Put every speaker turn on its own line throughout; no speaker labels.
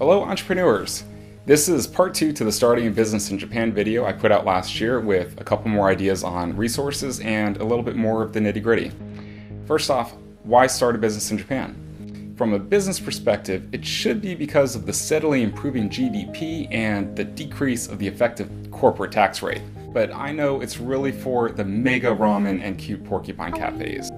Hello entrepreneurs! This is part 2 to the Starting a Business in Japan video I put out last year with a couple more ideas on resources and a little bit more of the nitty-gritty. First off, why start a business in Japan? From a business perspective, it should be because of the steadily improving GDP and the decrease of the effective corporate tax rate. But I know it's really for the mega ramen and cute porcupine cafes.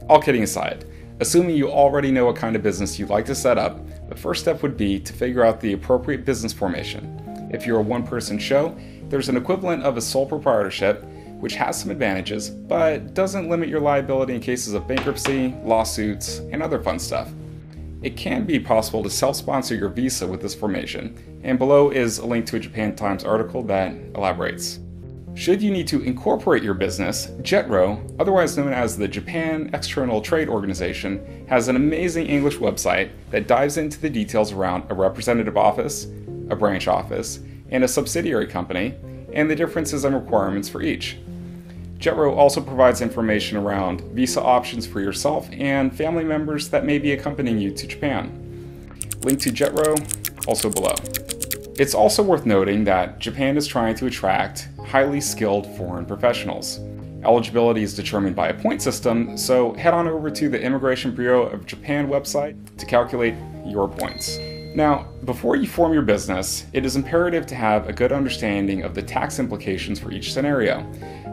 All kidding aside, assuming you already know what kind of business you'd like to set up, the first step would be to figure out the appropriate business formation. If you're a one-person show, there's an equivalent of a sole proprietorship, which has some advantages, but doesn't limit your liability in cases of bankruptcy, lawsuits, and other fun stuff. It can be possible to self-sponsor your visa with this formation, and below is a link to a Japan Times article that elaborates. Should you need to incorporate your business, JETRO, otherwise known as the Japan External Trade Organization, has an amazing English website that dives into the details around a representative office, a branch office, and a subsidiary company, and the differences and requirements for each. JETRO also provides information around visa options for yourself and family members that may be accompanying you to Japan. Link to JETRO also below. It's also worth noting that Japan is trying to attract highly skilled foreign professionals. Eligibility is determined by a point system, so head on over to the Immigration Bureau of Japan website to calculate your points. Now, before you form your business, it is imperative to have a good understanding of the tax implications for each scenario.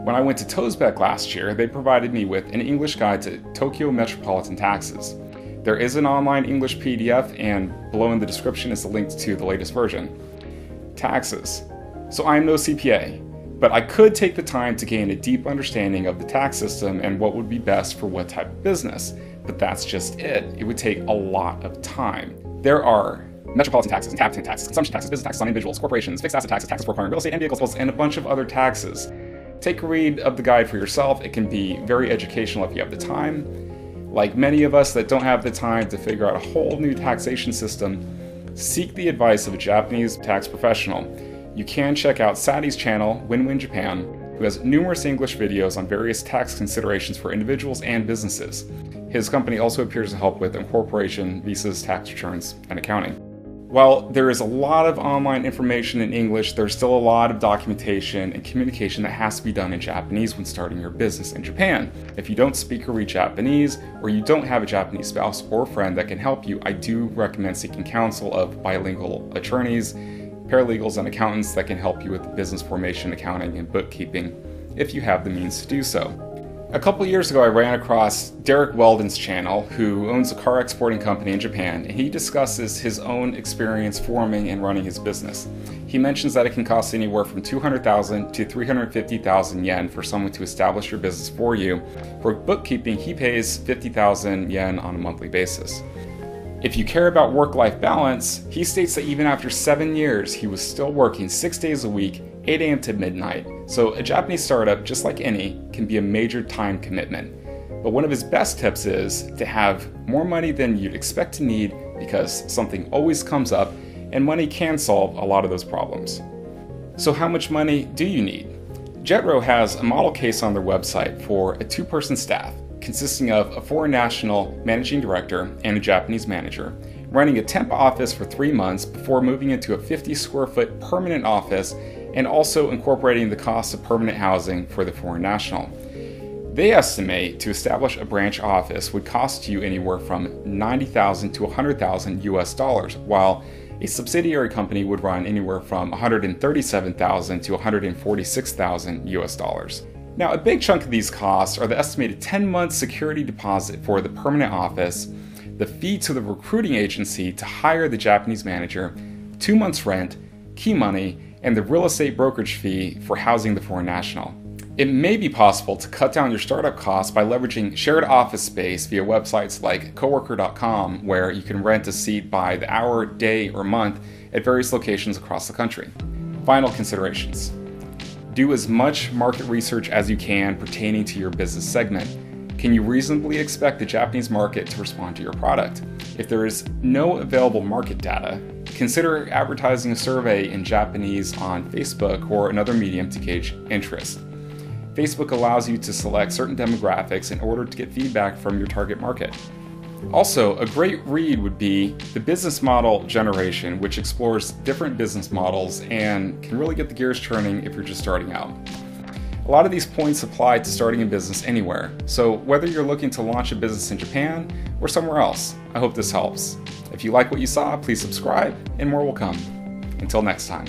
When I went to Toesbeck last year, they provided me with an English guide to Tokyo metropolitan taxes. There is an online English PDF, and below in the description is a link to the latest version. Taxes. So I am no CPA, but I could take the time to gain a deep understanding of the tax system and what would be best for what type of business. But that's just it. It would take a lot of time. There are metropolitan taxes, inhabitant taxes, consumption taxes, business taxes on individuals, corporations, fixed asset taxes, taxes for acquiring real estate and vehicles, and a bunch of other taxes. Take a read of the guide for yourself. It can be very educational if you have the time. Like many of us that don't have the time to figure out a whole new taxation system, seek the advice of a Japanese tax professional. You can check out Sadi's channel, Win-Win Japan, who has numerous English videos on various tax considerations for individuals and businesses. His company also appears to help with incorporation, visas, tax returns, and accounting. While there is a lot of online information in English, there's still a lot of documentation and communication that has to be done in Japanese when starting your business in Japan. If you don't speak or read Japanese, or you don't have a Japanese spouse or friend that can help you, I do recommend seeking counsel of bilingual attorneys, paralegals, and accountants that can help you with the business formation, accounting, and bookkeeping if you have the means to do so. A couple years ago, I ran across Derek Weldon's channel, who owns a car exporting company in Japan, and he discusses his own experience forming and running his business. He mentions that it can cost anywhere from 200,000 to 350,000 yen for someone to establish your business for you. For bookkeeping, he pays 50,000 yen on a monthly basis. If you care about work-life balance, he states that even after 7 years, he was still working 6 days a week, 8 a.m. to midnight. So a Japanese startup, just like any, can be a major time commitment. But one of his best tips is to have more money than you'd expect to need, because something always comes up, and money can solve a lot of those problems. So how much money do you need? JETRO has a model case on their website for a 2-person staff, consisting of a foreign national managing director and a Japanese manager, running a temp office for 3 months before moving into a 50 square foot permanent office, and also incorporating the cost of permanent housing for the foreign national. They estimate to establish a branch office would cost you anywhere from $90,000 to $100,000 US, while a subsidiary company would run anywhere from $137,000 to $146,000 US. Now, a big chunk of these costs are the estimated 10-month security deposit for the permanent office, the fee to the recruiting agency to hire the Japanese manager, 2 months rent, key money, and the real estate brokerage fee for housing the foreign national. It may be possible to cut down your startup costs by leveraging shared office space via websites like coworker.com, where you can rent a seat by the hour, day, or month at various locations across the country. Final considerations. Do as much market research as you can pertaining to your business segment. Can you reasonably expect the Japanese market to respond to your product? If there is no available market data, consider advertising a survey in Japanese on Facebook or another medium to gauge interest. Facebook allows you to select certain demographics in order to get feedback from your target market. Also, a great read would be The Business Model Generation, which explores different business models and can really get the gears turning if you're just starting out. A lot of these points apply to starting a business anywhere, so whether you're looking to launch a business in Japan or somewhere else, I hope this helps. If you like what you saw, please subscribe and more will come. Until next time.